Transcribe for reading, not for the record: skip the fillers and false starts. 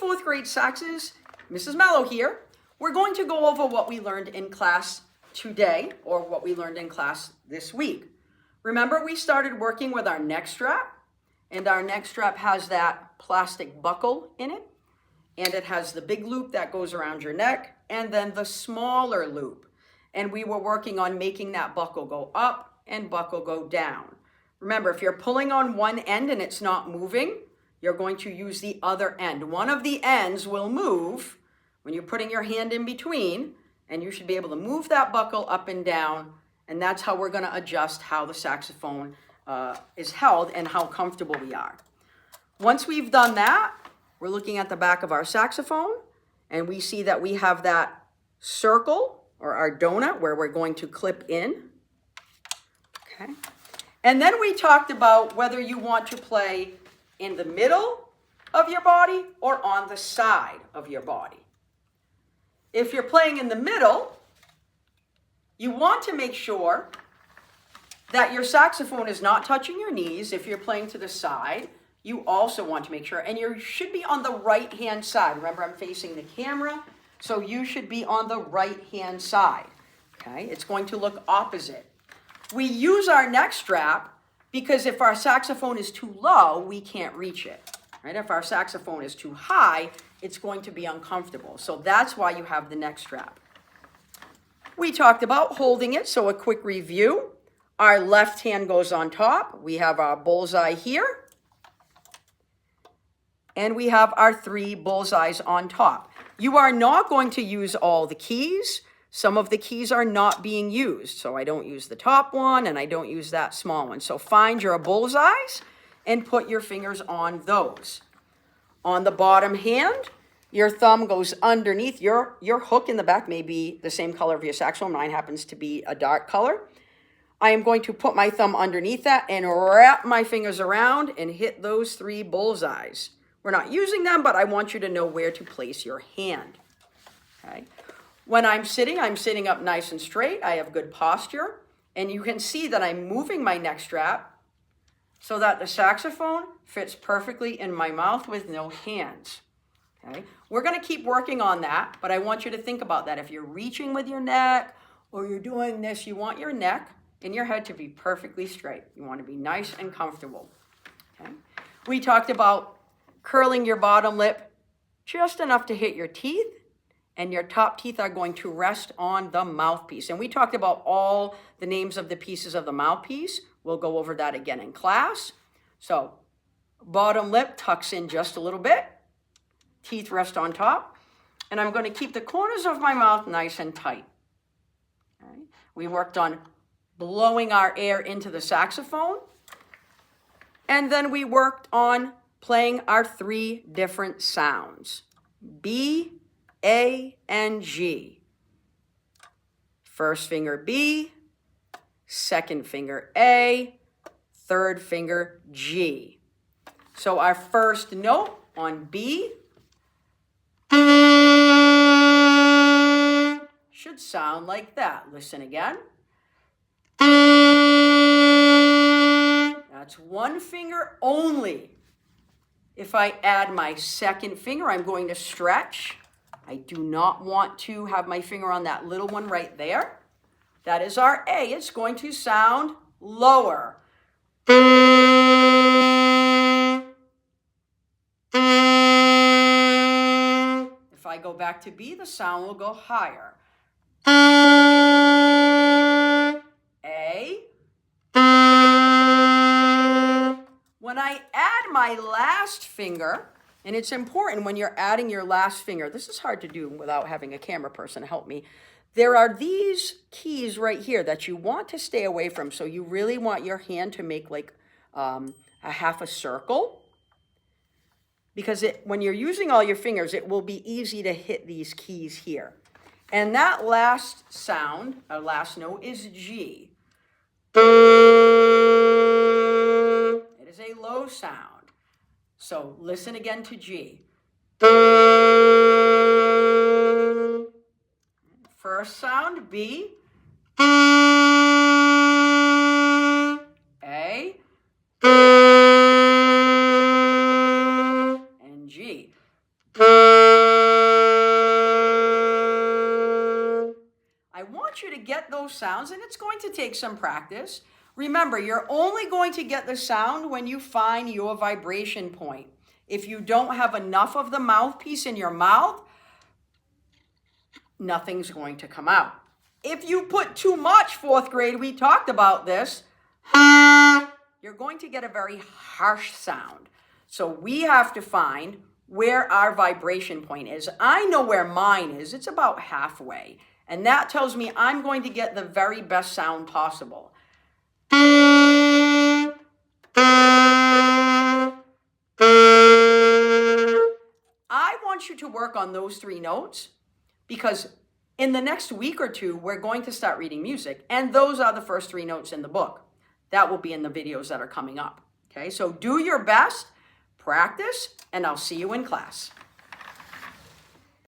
fourth grade Saxes, Mrs. Mello here. We're going to go over what we learned in class today, or what we learned in class this week. Remember, we started working with our neck strap, and our neck strap has that plastic buckle in it, and it has the big loop that goes around your neck, and then the smaller loop. And we were working on making that buckle go up and buckle go down. Remember, if you're pulling on one end and it's not moving, you're going to use the other end. One of the ends will move when you're putting your hand in between, and you should be able to move that buckle up and down, and that's how we're going to adjust how the saxophone is held and how comfortable we are. Once we've done that, we're looking at the back of our saxophone, and we see that we have that circle or our donut where we're going to clip in. Okay. And then we talked about whether you want to play in the middle of your body or on the side of your body. If you're playing in the middle, you want to make sure that your saxophone is not touching your knees. If you're playing to the side, you also want to make sure, and you should be on the right-hand side. Remember, I'm facing the camera, so you should be on the right-hand side. Okay, it's going to look opposite. We use our neck strap because if our saxophone is too low, we can't reach it. Right? If our saxophone is too high, it's going to be uncomfortable. So that's why you have the neck strap. We talked about holding it, so a quick review. Our left hand goes on top. We have our bullseye here. And we have our 3 bullseyes on top. You are not going to use all the keys. Some of the keys are not being used. So I don't use the top one and I don't use that small one. So find your bullseyes and put your fingers on those. On the bottom hand, your thumb goes underneath. Your hook in the back may be the same color of your saxophone. Mine happens to be a dark color. I am going to put my thumb underneath that and wrap my fingers around and hit those 3 bullseyes. We're not using them, but I want you to know where to place your hand. Okay. When I'm sitting up nice and straight. I have good posture. And you can see that I'm moving my neck strap so that the saxophone fits perfectly in my mouth with no hands. Okay? We're going to keep working on that, but I want you to think about that. If you're reaching with your neck or you're doing this, you want your neck and your head to be perfectly straight. You want to be nice and comfortable. Okay? We talked about curling your bottom lip just enough to hit your teeth, and your top teeth are going to rest on the mouthpiece. And we talked about all the names of the pieces of the mouthpiece. We'll go over that again in class. So bottom lip tucks in just a little bit. Teeth rest on top. And I'm going to keep the corners of my mouth nice and tight. Okay. We worked on blowing our air into the saxophone. And then we worked on playing our 3 different sounds. B, A, and G. First finger B, second finger A, third finger G. So our first note on B should sound like that. Listen again. That's 1 finger only. If I add my second finger, I'm going to stretch. I do not want to have my finger on that little one right there. That is our A. It's going to sound lower. If I go back to B, the sound will go higher. A. When I add my last finger, and it's important when you're adding your last finger, this is hard to do without having a camera person help me. There are these keys right here that you want to stay away from. So you really want your hand to make like a half a circle. Because when you're using all your fingers, it will be easy to hit these keys here. And that last sound, our last note, is G. It is a low sound. So listen again to G. First sound, B. A. And G. want you to get those sounds, and it's going to take some practice. Remember, you're only going to get the sound when you find your vibration point. If you don't have enough of the mouthpiece in your mouth, nothing's going to come out. If you put too much, fourth grade, we talked about this, you're going to get a very harsh sound. So we have to find where our vibration point is. I know where mine is. It's about halfway. And that tells me I'm going to get the very best sound possible. I want you to work on those 3 notes because in the next week or 2, we're going to start reading music. And those are the first 3 notes in the book. That will be in the videos that are coming up. Okay, so do your best, practice, and I'll see you in class.